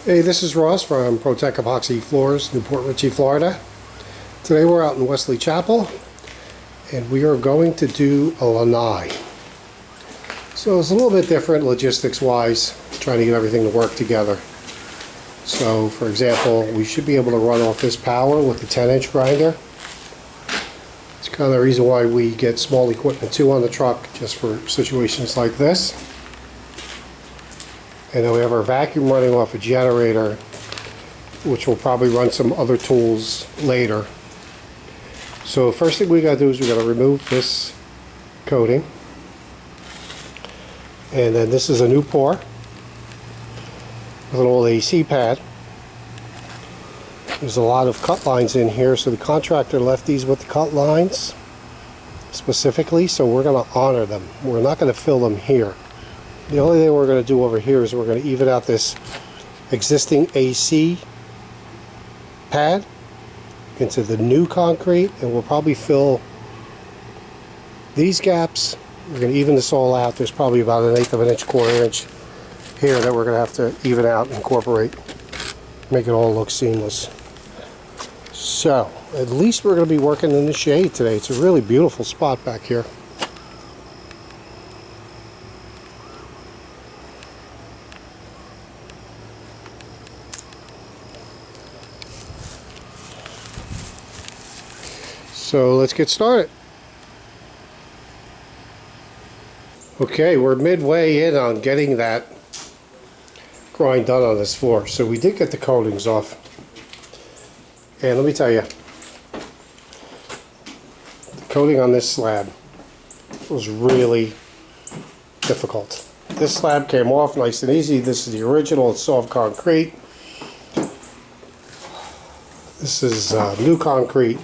Hey, this is Ross from Protect Epoxy Floors, Newport Richey, Florida. Today we're out in Wesley Chapel and we are going to do a Lanai. So it's a little bit different logistics wise, trying to get everything to work together. So for example, we should be able to run off this power with the 10-inch grinder. It's kind of the reason why we get small equipment too on the truck, just for situations like this. And then we have our vacuum running off a generator, which will probably run some other tools later. So first thing we got to do is we got to remove this coating. And then this is a new pour with an old AC pad. There's a lot of cut lines in here, so the contractor left these with the cut lines specifically, so we're going to honor them. We're not going to fill them here. The only thing we're going to do over here is we're going to even out this existing AC pad into the new concrete, and we'll probably fill these gaps. We're going to even this all out. There's probably about 1/8 of an inch, 1/4 inch here that we're going to have to even out and incorporate, make it all look seamless. So at least we're going to be working in the shade today. It's a really beautiful spot back here. So let's get started. Okay, we're midway in on getting that grind done on this floor. So we did get the coatings off. And let me tell you, the coating on this slab was really difficult. This slab came off nice and easy. This is the original, it's soft concrete. This is new concrete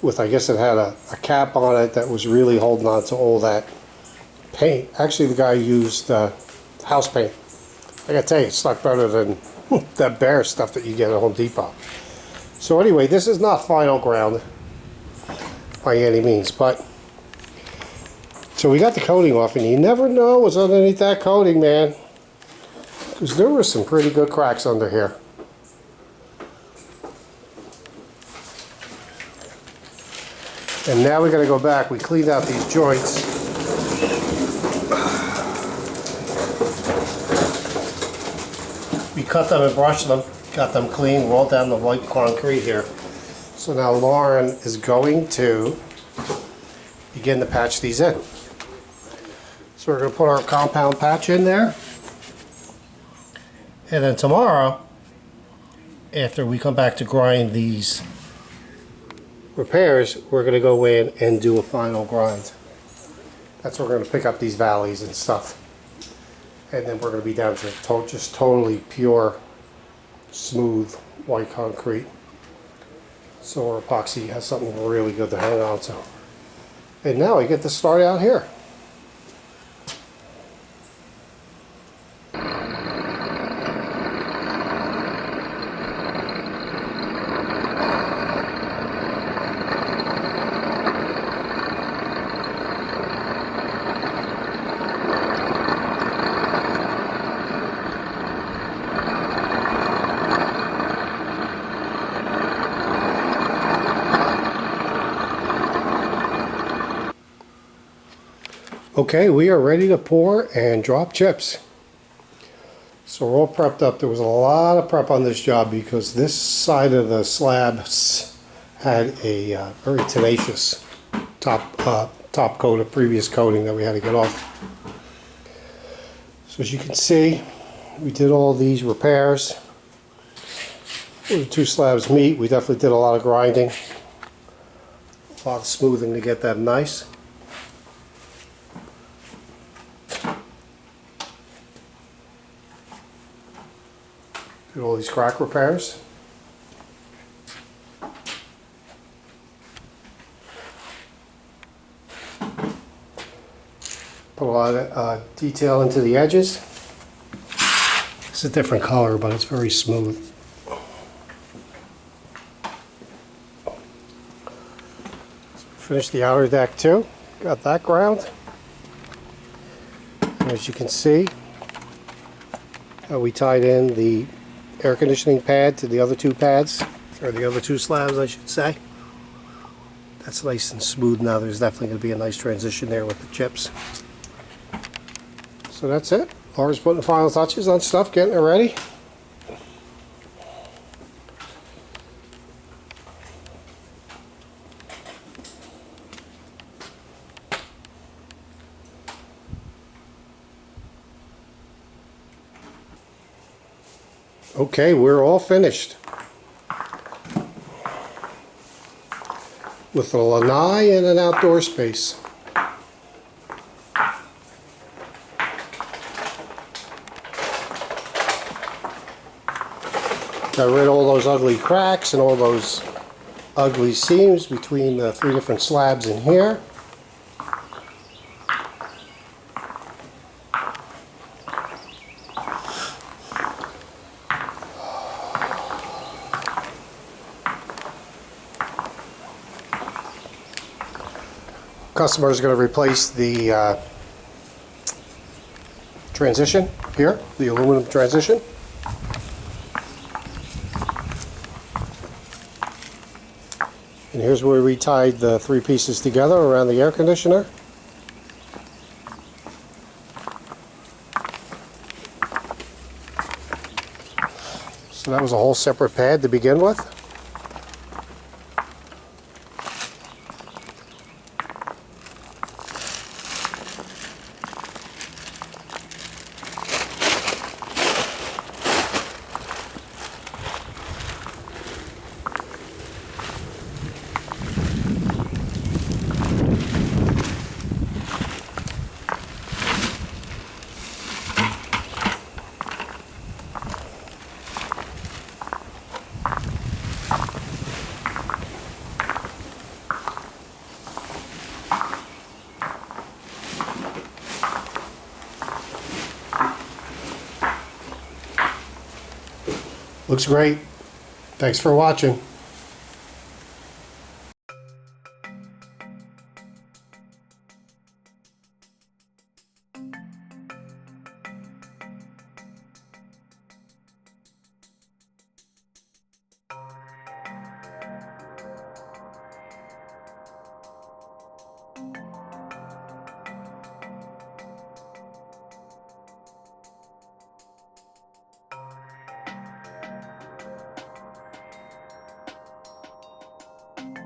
with, I guess it had a cap on it that was really holding on to all that paint. Actually, the guy used house paint. I gotta tell you, it's not better than that bare stuff that you get at Home Depot. So anyway, this is not final ground by any means, but so we got the coating off, and you never know what's underneath that coating, man, because there were some pretty good cracks under here. And now we got to go back. We cleaned out these joints. We cut them and brushed them, got them clean, rolled down the white concrete here. So now Lauren is going to begin to patch these in. So we're going to put our compound patch in there. And then tomorrow, after we come back to grind these repairs, we're going to go in and do a final grind. That's where we're going to pick up these valleys and stuff. And then we're going to be down to just totally pure, smooth, white concrete. So our epoxy has something really good to hang on to. And now I get to start out here. Okay, we are ready to pour and drop chips. So we're all prepped up. There was a lot of prep on this job because this side of the slabs had a very tenacious top coat, a previous coating that we had to get off. So as you can see, we did all these repairs. Where the two slabs meet, we definitely did a lot of grinding, a lot of smoothing to get that nice. Did all these crack repairs. Put a lot of detail into the edges. It's a different color, but it's very smooth. Finished the outer deck too. Got that ground. And as you can see, We tied in the air conditioning pad to the other two pads, or the other two slabs I should say. That's nice and smooth now. There's definitely going to be a nice transition there with the chips. So that's it. Laura's putting the final touches on stuff, getting it ready. Okay, we're all finished with a lanai and an outdoor space. Got rid of all those ugly cracks and all those ugly seams between the three different slabs in here. Customer is going to replace the transition here, the aluminum transition. And here's where we tied the three pieces together around the air conditioner. So that was a whole separate pad to begin with. Looks great. Thanks for watching.